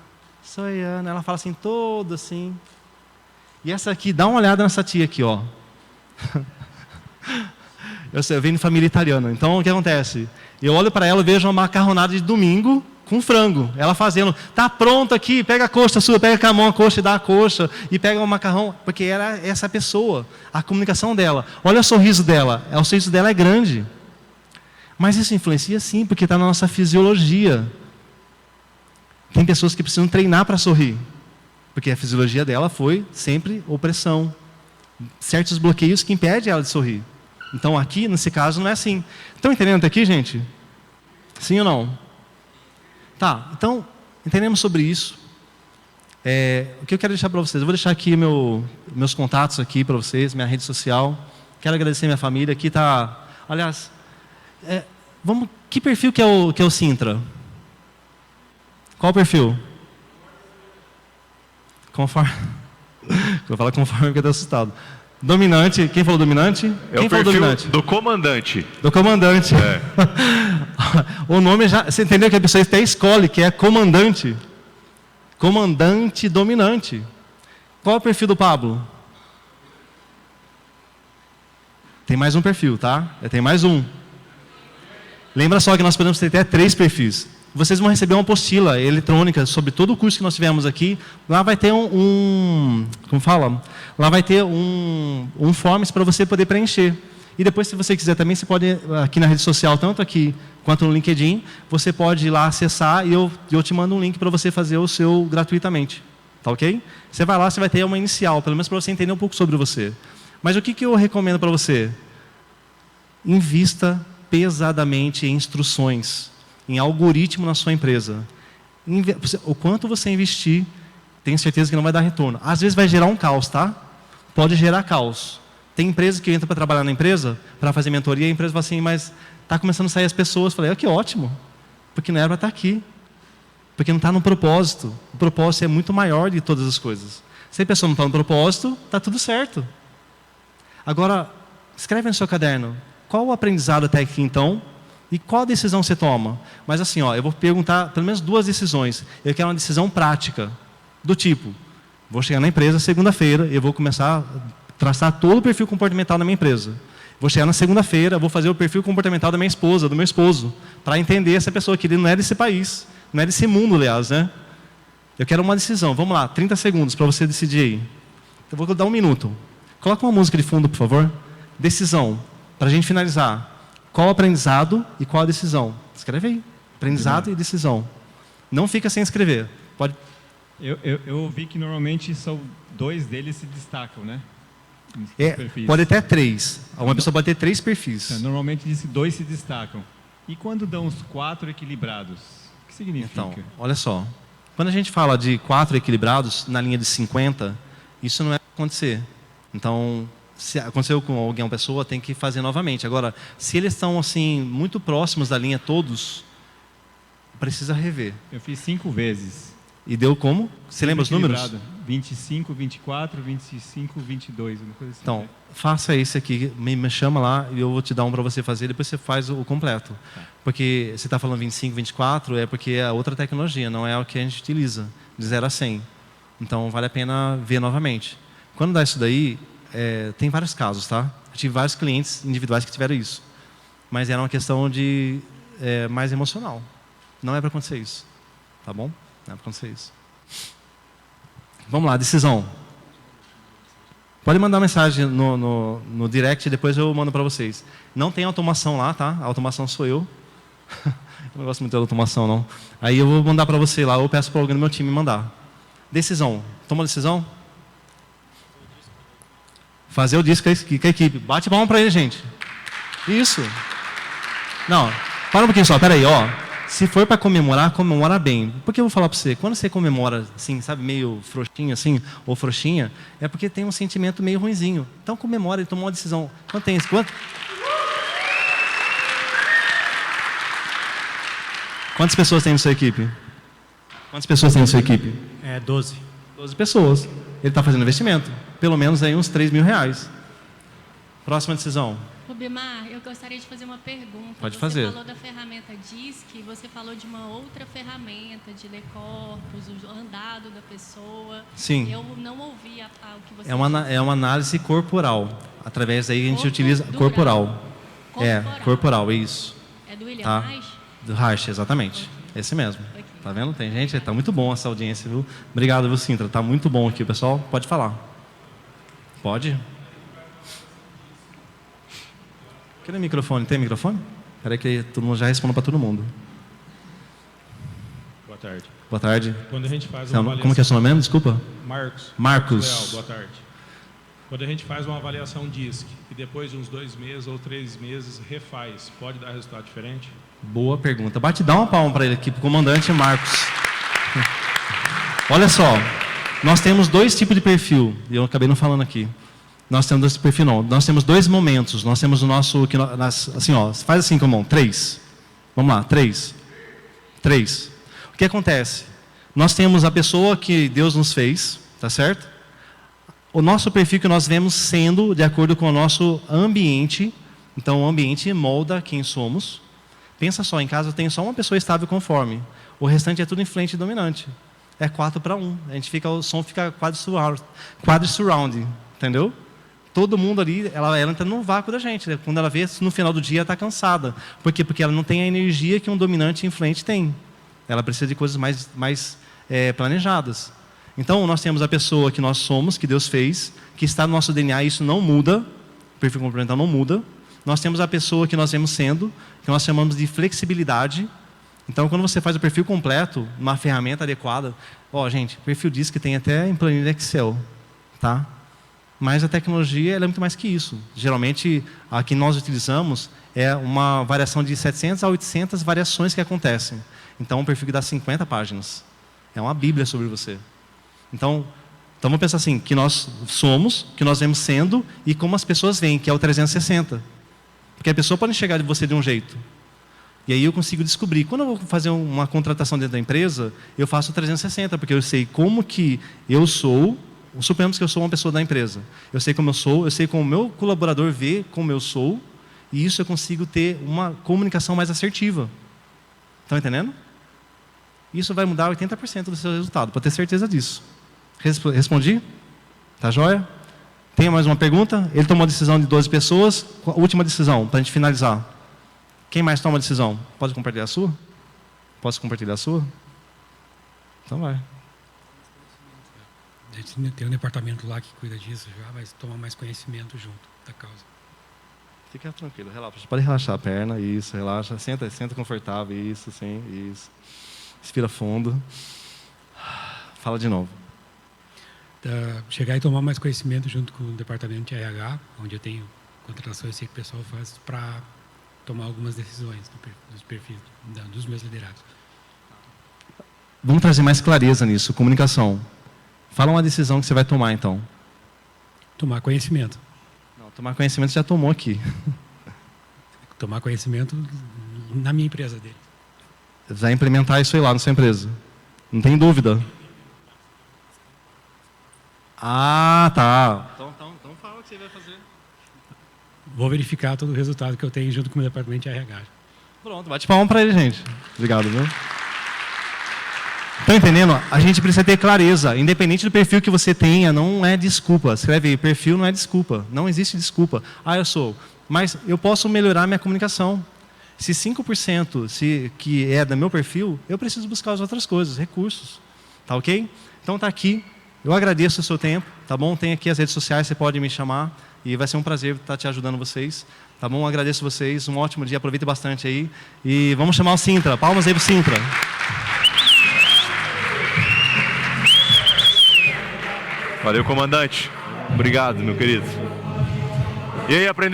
Ela fala assim, todo assim. E essa aqui, dá uma olhada nessa tia aqui, ó. Eu venho de família italiana. Então, o que acontece? Eu olho para ela e vejo uma macarronada de domingo com frango. Ela fazendo, tá pronto aqui, pega a coxa sua, pega com a mão a coxa e dá a coxa, e pega o macarrão, porque ela é essa pessoa, a comunicação dela. Olha o sorriso dela é grande. Mas isso influencia sim, porque está na nossa fisiologia. Tem pessoas que precisam treinar para sorrir, porque a fisiologia dela foi sempre opressão. Certos bloqueios que impedem ela de sorrir. Então aqui, nesse caso, não é assim. Estão entendendo até aqui, gente? Sim ou não? Tá, então, entendemos sobre isso. O que eu quero deixar para vocês? Eu vou deixar aqui meus contatos aqui para vocês, minha rede social. Quero agradecer minha família. Aqui está... Aliás, que perfil que é o Sintra? Qual o perfil? Conforme... Vou falar conforme porque eu estou assustado. Dominante. Quem falou dominante? Quem falou dominante? Do comandante. Do comandante. O nome já... Você entendeu que a pessoa até escolhe, que é comandante. Comandante dominante. Qual é o perfil do Pablo? Tem mais um perfil, tá? Tem mais um. Lembra só que nós podemos ter até 3 perfis. Vocês vão receber uma apostila eletrônica sobre todo o curso que nós tivemos aqui. Lá vai ter como fala? Lá vai ter um forms para você poder preencher. E depois, se você quiser também, você pode, aqui na rede social, tanto aqui quanto no LinkedIn, você pode ir lá acessar e eu te mando um link para você fazer o seu gratuitamente. Tá ok? Você vai lá, você vai ter uma inicial, pelo menos para você entender um pouco sobre você. Mas o que eu recomendo para você? Invista pesadamente em instruções, em algoritmo na sua empresa. O quanto você investir, tenho certeza que não vai dar retorno. Às vezes vai gerar um caos, tá? Pode gerar caos. Tem empresa que entra para trabalhar na empresa, para fazer mentoria, e a empresa fala assim, mas está começando a sair as pessoas. Eu falei, que ótimo, porque não era para estar aqui. Porque não está no propósito. O propósito é muito maior de todas as coisas. Se a pessoa não está no propósito, está tudo certo. Agora, escreve no seu caderno, qual o aprendizado até aqui então? E qual decisão você toma? Mas assim, eu vou perguntar pelo menos 2 decisões. Eu quero uma decisão prática, do tipo, vou chegar na empresa segunda-feira, eu vou começar a traçar todo o perfil comportamental da minha empresa. Vou chegar na segunda-feira, vou fazer o perfil comportamental da minha esposa, do meu esposo, para entender essa pessoa que ele não é desse país, não é desse mundo, aliás, né? Eu quero uma decisão. Vamos lá, 30 segundos para você decidir aí. Eu vou dar 1 minuto. Coloca uma música de fundo, por favor. Decisão, para a gente finalizar. Qual o aprendizado e qual a decisão? Escreve aí. Aprendizado e decisão. Não fica sem escrever. Pode. Eu ouvi que normalmente são 2 deles se destacam, né? Pode até 3. Uma pessoa pode ter 3 perfis. Normalmente diz que 2 se destacam. E quando dão os 4 equilibrados? O que significa? Então, olha só. Quando a gente fala de 4 equilibrados na linha de 50, isso não é acontecer. Então, se aconteceu com alguém, uma pessoa, tem que fazer novamente. Agora, se eles estão assim muito próximos da linha todos, precisa rever. Eu fiz 5 vezes. E deu como? Você lembra os números? 25, 24, 25, 22, uma coisa assim. Então, faça esse aqui, me chama lá e eu vou te dar um para você fazer, depois você faz o completo. Tá. Porque você está falando 25, 24, é porque é outra tecnologia, não é o que a gente utiliza, de 0 a 100. Então, vale a pena ver novamente. Quando dá isso daí, tem vários casos, tá? Eu tive vários clientes individuais que tiveram isso. Mas era uma questão de mais emocional. Não é para acontecer isso. Tá bom? Não é para acontecer isso. Vamos lá, decisão. Pode mandar mensagem no direct, depois eu mando para vocês. Não tem automação lá, tá? A automação sou eu. Eu não gosto muito da automação, não. Aí eu vou mandar para você lá, ou peço para alguém do meu time mandar. Decisão. Toma a decisão? Fazer o disco com a equipe. Bate palma para ele, gente. Isso. Não, para um pouquinho só, peraí, Se for para comemorar, comemora bem. Porque eu vou falar para você, quando você comemora, assim, sabe, meio frouxinho, assim, ou frouxinha, é porque tem um sentimento meio ruinzinho. Então comemora e toma uma decisão. Quantas pessoas tem na sua equipe? Quantas pessoas tem na sua equipe? 12. 12 pessoas. Ele está fazendo investimento. Pelo menos aí uns R$3.000. Próxima decisão. Rubimar, eu gostaria de fazer uma pergunta. Pode fazer. Você falou da ferramenta DISC, você falou de uma outra ferramenta de ler corpos, o andado da pessoa. Sim. Eu não ouvi o que você disse. É uma análise corporal. Através daí a gente utiliza... Corporal. Corporal, isso. É do William Reich? Do Reich, exatamente. Okay. Esse mesmo. Okay. Tá vendo? Tem gente... Tá muito bom essa audiência, viu? Obrigado, viu, Sintra? Tá muito bom aqui, pessoal. Pode falar. Pode? Cadê o microfone? Tem microfone? Espera que todo mundo já responda para todo mundo. Boa tarde. Boa tarde. Quando a gente faz uma avaliação... Como que é o seu nome mesmo? Desculpa. Marcos. Marcos. Leal, boa tarde. Quando a gente faz uma avaliação DISC e depois de uns 2 meses ou 3 meses refaz, pode dar resultado diferente? Boa pergunta. Dá uma palma para ele aqui, para o comandante Marcos. Olha só, nós temos 2 tipos de perfil, e eu acabei não falando aqui. Nós temos 2 tipos de perfil, não. Nós temos 2 momentos. Nós temos o nosso, assim, ó, faz assim com a mão, 3. Vamos lá, 3. 3. O que acontece? Nós temos a pessoa que Deus nos fez, tá certo? O nosso perfil que nós vemos sendo de acordo com o nosso ambiente. Então, o ambiente molda quem somos. Pensa só, em casa tem só uma pessoa estável conforme. O restante é tudo influente e dominante. É 4-1. O som fica quadri-surround, entendeu? Todo mundo ali, ela entra no vácuo da gente. Né? Quando ela vê, no final do dia, está cansada. Por quê? Porque ela não tem a energia que um dominante e influente tem. Ela precisa de coisas mais planejadas. Então, nós temos a pessoa que nós somos, que Deus fez, que está no nosso DNA, e isso não muda. O perfil complementar não muda. Nós temos a pessoa que nós vemos sendo, que nós chamamos de flexibilidade. Então, quando você faz o perfil completo, uma ferramenta adequada... gente, perfil diz que tem até em planilha Excel, tá? Mas a tecnologia ela é muito mais que isso. Geralmente, a que nós utilizamos é uma variação de 700 a 800 variações que acontecem. Então, um perfil que dá 50 páginas. É uma bíblia sobre você. Então vamos pensar assim, que nós somos, que nós vemos sendo, e como as pessoas veem, que é o 360. Porque a pessoa pode enxergar de você de um jeito. E aí eu consigo descobrir. Quando eu vou fazer uma contratação dentro da empresa, eu faço 360, porque eu sei como que eu sou. Suponhamos que eu sou uma pessoa da empresa. Eu sei como eu sou, eu sei como o meu colaborador vê como eu sou, e isso eu consigo ter uma comunicação mais assertiva. Estão entendendo? Isso vai mudar 80% do seu resultado, para ter certeza disso. Respondi? Tá joia? Tem mais uma pergunta? Ele tomou a decisão de 12 pessoas. Última decisão, para a gente finalizar. Quem mais toma a decisão? Pode compartilhar a sua? Posso compartilhar a sua? Então vai. Tem um departamento lá que cuida disso, já vai tomar mais conhecimento junto da causa. Fica tranquilo, relaxa. Pode relaxar a perna, isso, relaxa. Senta confortável, isso, sim, isso. Respira fundo. Fala de novo. Chegar e tomar mais conhecimento junto com o departamento de RH, onde eu tenho contratações, eu sei que o pessoal faz para tomar algumas decisões dos perfis, dos meus liderados. Vamos trazer mais clareza nisso, comunicação. Fala uma decisão que você vai tomar, então. Tomar conhecimento. Não, tomar conhecimento você já tomou aqui. Tomar conhecimento na minha empresa dele. Vai implementar isso aí lá na sua empresa. Não tem dúvida. Ah, tá. Então fala o que você vai fazer. Vou verificar todo o resultado que eu tenho junto com o meu departamento de RH. Pronto, bate palma para ele, gente. Obrigado, viu? Estão entendendo? A gente precisa ter clareza. Independente do perfil que você tenha, não é desculpa. Escreve aí, perfil não é desculpa. Não existe desculpa. Ah, eu sou. Mas eu posso melhorar minha comunicação. Se 5% que é do meu perfil, eu preciso buscar as outras coisas, recursos. Tá ok? Então tá aqui. Eu agradeço o seu tempo, tá bom? Tem aqui as redes sociais, você pode me chamar. E vai ser um prazer estar te ajudando vocês. Tá bom? Agradeço vocês. Um ótimo dia. Aproveite bastante aí. E vamos chamar o Sintra. Palmas aí pro Sintra. Valeu, comandante. Obrigado, meu querido. E aí, aprendeu?